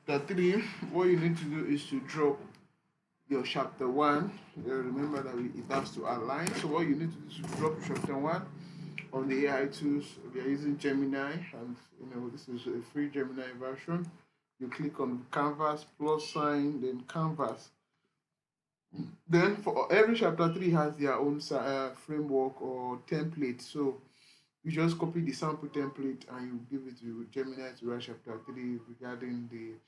chapter 3, what you need to do is to drop your chapter 1. Remember that it has to align. So what you need to do is to drop chapter 1 on the AI tools. We are using Gemini, and this is a free Gemini version. You click on canvas plus sign, then canvas. Then for every chapter 3 has their own framework or template. So you just copy the sample template and you give it to Gemini to write chapter 3 regarding this.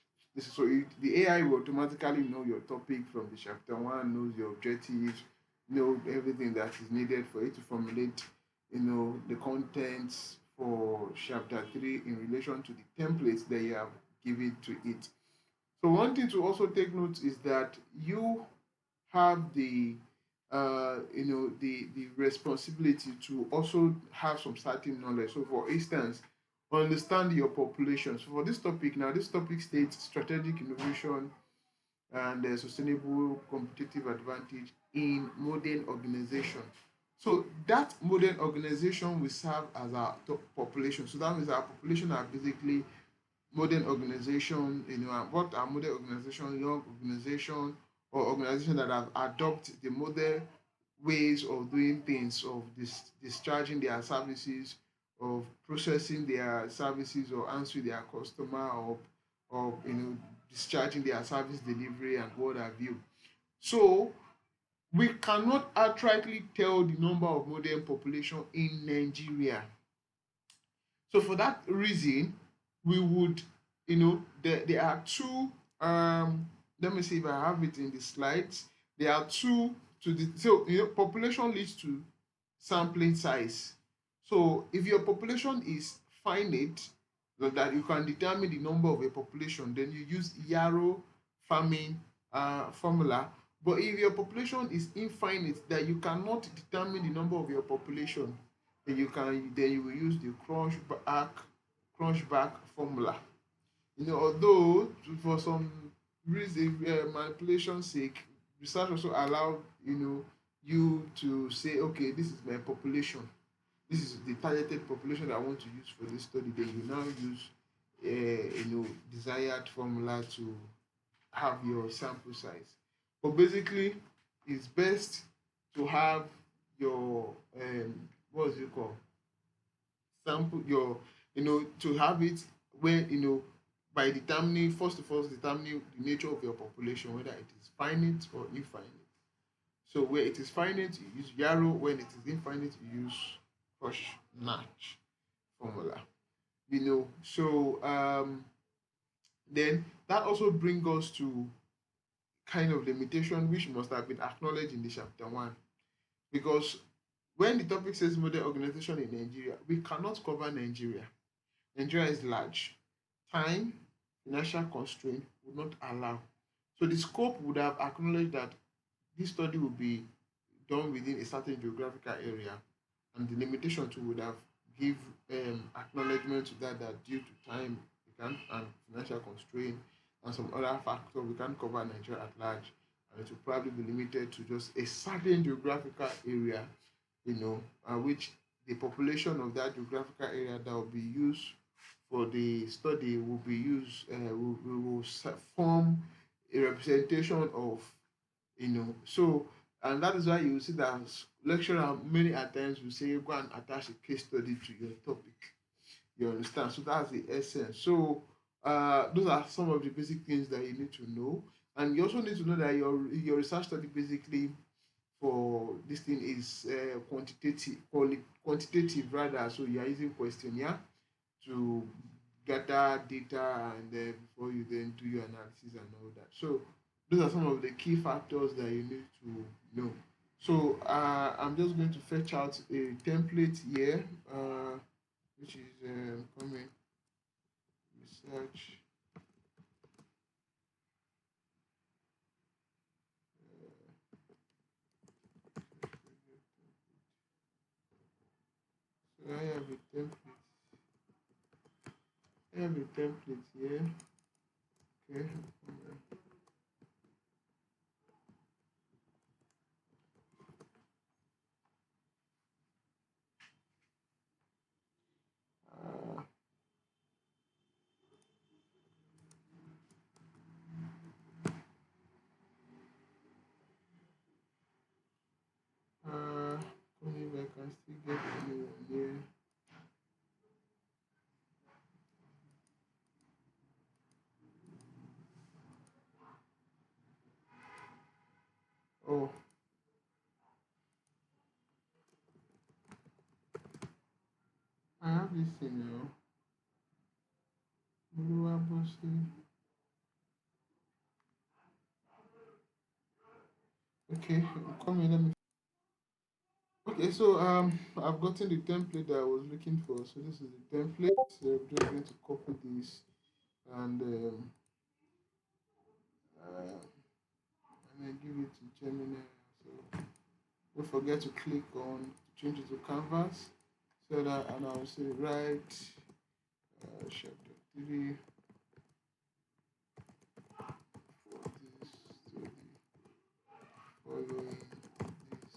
So the AI will automatically know your topic from the chapter 1, knows your objectives, know everything that is needed for it to formulate, the contents for chapter 3 in relation to the templates that you have given to it. So one thing to also take note is that you have the responsibility to also have some certain knowledge. So for instance, understand your population. So for this topic now, this topic states strategic innovation and sustainable competitive advantage in modern organization. So that modern organization will serve as our top population. So that means our population are basically modern organization, what are modern organization, young organization, or organization that have adopted the modern ways of doing things, of discharging their services, of processing their services, or answering their customer, or discharging their service delivery and what have you. So we cannot outrightly tell the number of modern population in Nigeria. So for that reason, we would, there are two, let me see if I have it in the slides. There are two to the, so, population leads to sampling size. So if your population is finite, so that you can determine the number of a population, then you use Yarrow farming formula. But if your population is infinite, that you cannot determine the number of your population, then you will use the crunchback formula. Although for some reason, manipulation sake, research also allowed you to say, okay, this is my population, this is the targeted population that I want to use for this study. Then you now use desired formula to have your sample size. But basically, it's best to have your what's it called, sample your to have it when by determining, first of all, determining the nature of your population, whether it is finite or infinite. So where it is finite, you use Yarrow. When it is infinite, you use Crush-Natch formula. So then that also brings us to kind of limitation which must have been acknowledged in the chapter 1, because when the topic says modern organization in Nigeria, we cannot cover Nigeria. Nigeria is large. Time, financial constraint would not allow. So the scope would have acknowledged that this study will be done within a certain geographical area, and the limitation too would have give acknowledgement to that due to time we can't, and financial constraint and some other factors, we can't cover Nigeria at large, and it will probably be limited to just a certain geographical area, which the population of that geographical area that will be used for the study will be used, will form a representation of, so, and that is why you see that lecturer many at times will say go and attach a case study to your topic. You understand? So that's the essence. So those are some of the basic things that you need to know, and you also need to know that your research study basically for this thing is quantitative rather. So you are using questionnaire to gather data, and then before you then do your analysis and all that. So those are some of the key factors that you need to know. So I'm just going to fetch out a template here, which is coming research. So I have a template. I have a template here. Okay. this thing now. Okay, come here, let me. Okay, so I've gotten the template that I was looking for. So this is the template. So I'm just going to copy this and uh, and then give it to Gemini. So don't forget to click on change it to canvas. So that, and I'll say write chapter 3 for this study following this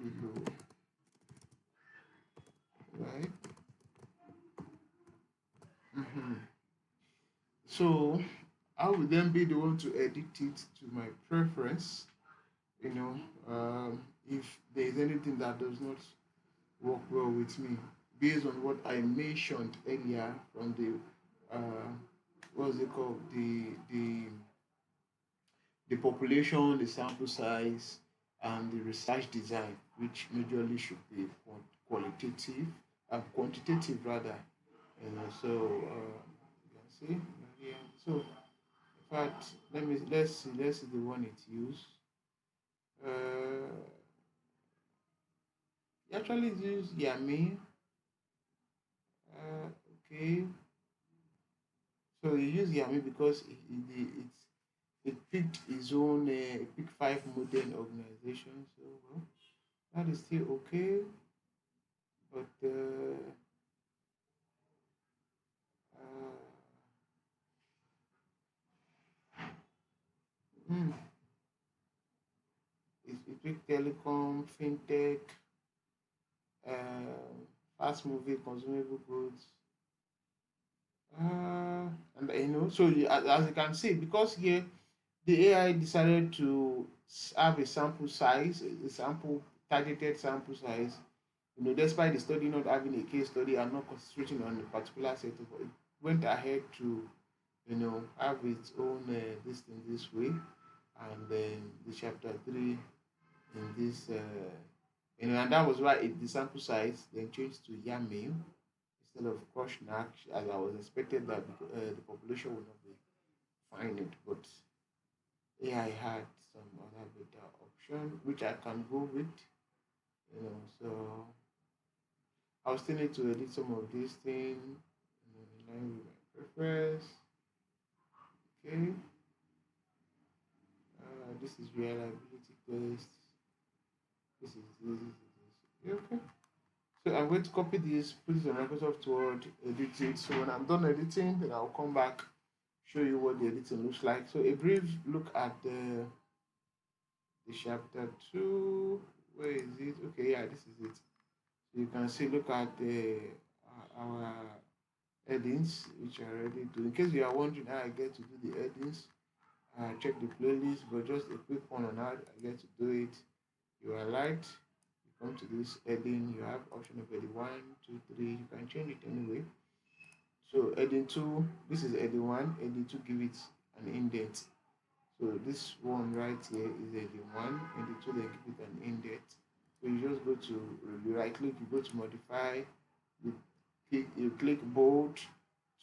below, right? So I will then be the one to edit it to my preference. You know, if there is anything that does not work well with me, based on what I mentioned earlier from the what's it called, the population, the sample size, and the research design, which majorly should be qualitative and quantitative rather. So you can see here. So in fact, let's see the one it used. It actually used Yami. Okay, so he used Yami because it picked his own it picked 5 modern organizations. So well, that is still okay, but uh, hmm, it picked telecom, fintech, fast moving consumable goods. And so as you can see, because here the AI decided to have a sample size, a sample targeted sample size. Despite the study not having a case study and not concentrating on a particular setup, it went ahead to, have its own this thing this way, and then the chapter 3 in this, and that was why the sample size then changed to YAML instead of Koshnak, as I was expected that the population would not be find it, but AI had some other better option which I can go with, so I'll still need to edit some of these things in line with my preference. Okay, this is reliability test. This is this. Okay. So I'm going to copy this, put it on Microsoft Word, edit it. So when I'm done editing, then I'll come back, show you what the editing looks like. So a brief look at the chapter 2. Where is it? Okay, yeah, this is it. So you can see, look at our headings, which are ready to. In case you are wondering how I get to do the headings, check the playlist, but just a quick one on how I get to do it. You are right. You come to this heading, you have option of heading 1, 2, 3. You can change it anyway. So heading 2, this is heading 1. Heading 2, give it an indent. So this one right here is heading 1. Heading 2, then give it an indent. So you just go to, you right click, you go to modify, you click bold,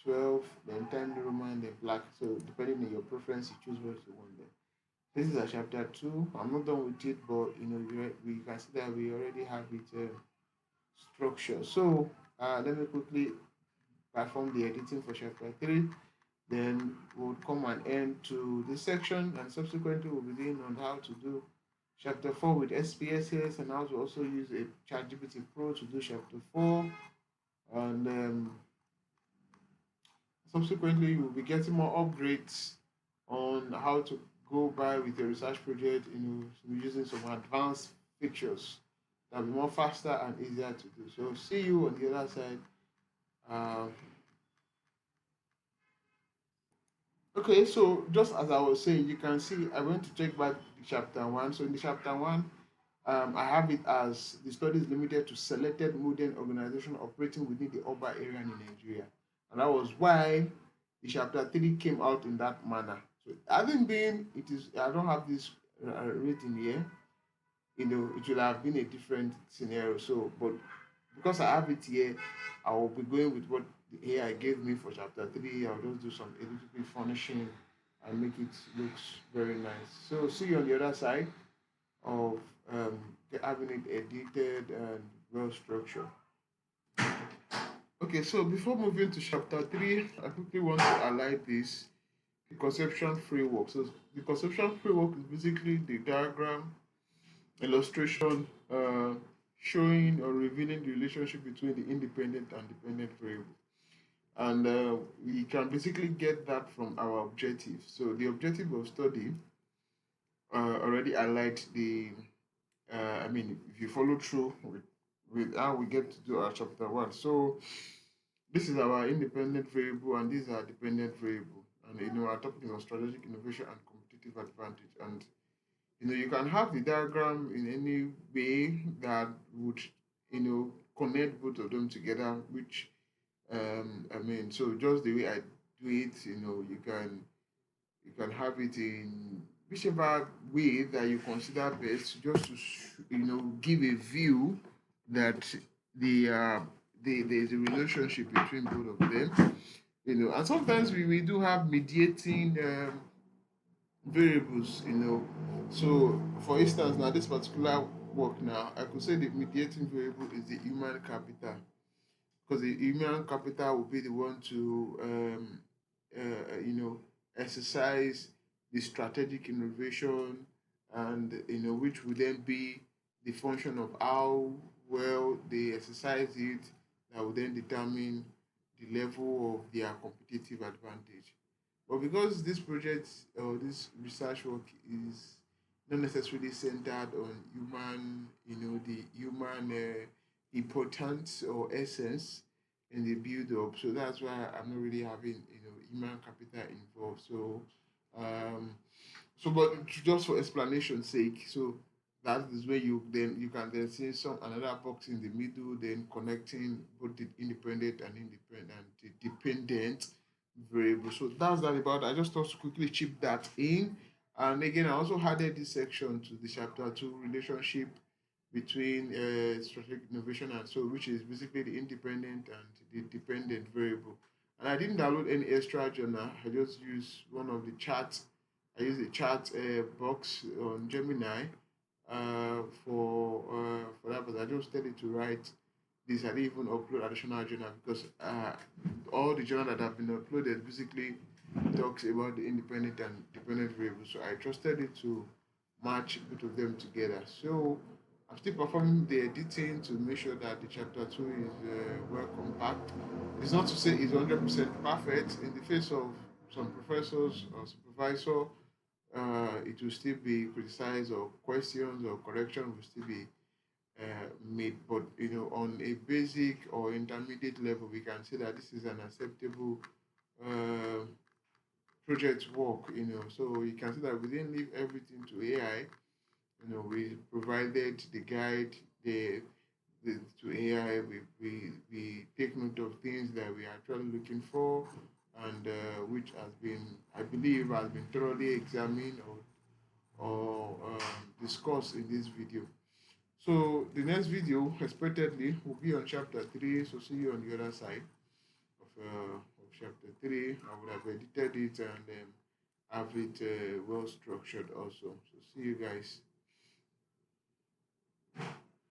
12, then Time New Roman, then black. So depending on your preference, you choose what you want there. This is a chapter 2. I'm not done with it, but we can see that we already have it structured. So let me quickly perform the editing for chapter 3. Then we'll come and end to this section, and subsequently we'll begin on how to do chapter 4 with SPSS, and how to also use a ChatGPT Pro to do chapter 4. And subsequently, you'll be getting more upgrades on how to go by with your research project, using some advanced features that will be more faster and easier to do. So see you on the other side. Okay, so just as I was saying, you can see I went to check back the chapter 1. So in the chapter 1, I have it as the study is limited to selected modern organizations operating within the urban area in Nigeria. And that was why the chapter 3 came out in that manner. So having been, I don't have this written here, it would have been a different scenario. So, but because I have it here, I will be going with what the AI gave me for chapter 3. I'll just do some a little bit furnishing and make it looks very nice. So see you on the other side of um, having it edited and well structured. Okay, so before moving to chapter 3, I quickly want to highlight this the conceptual framework. So the conceptual framework is basically the diagram, illustration, showing or revealing the relationship between the independent and dependent variable. And we can basically get that from our objective. So the objective of study already highlight the, I mean, if you follow through with how we get to do our chapter 1. So this is our independent variable and these are dependent variable. And our topic is strategic innovation and competitive advantage. And you can have the diagram in any way that would connect both of them together, which I mean, so just the way I do it, you can have it in whichever way that you consider best, just to give a view that there's a relationship between both of them. And sometimes we do have mediating variables. So for instance, now this particular work now, I could say the mediating variable is the human capital, because the human capital will be the one to exercise the strategic innovation, and which would then be the function of how well they exercise it, that will then determine the level of their competitive advantage. But because this project or this research work is not necessarily centered on human, the human importance or essence in the build up, so that's why I'm not really having human capital involved. Um, but just for explanation's sake, so that is where you can then see some another box in the middle, then connecting both the independent and the dependent variable. So that's that about. I just thought to quickly chip that in. And again, I also added this section to the chapter 2 relationship between strategic innovation and so, which is basically the independent and the dependent variable. And I didn't download any extra journal. I just used one of the charts. I used a chart box on Gemini for that, but I just started to write this. I didn't even upload additional journal because all the journal that have been uploaded basically talks about the independent and dependent variables. So I trusted it to match both of them together. So I'm still performing the editing to make sure that the chapter 2 is well compact. It's not to say it's 100% perfect. In the face of some professors or supervisor, it will still be criticized, or questions or correction will still be made. But on a basic or intermediate level, we can say that this is an acceptable uh, project work. So you can see that we didn't leave everything to AI. We provided the guide, to AI. We take note of things that we are actually looking for, and which has been, I believe, has been thoroughly examined or discussed in this video. So the next video expectedly will be on chapter 3. So see you on the other side of chapter 3. I would have edited it and have it well structured also. So see you guys.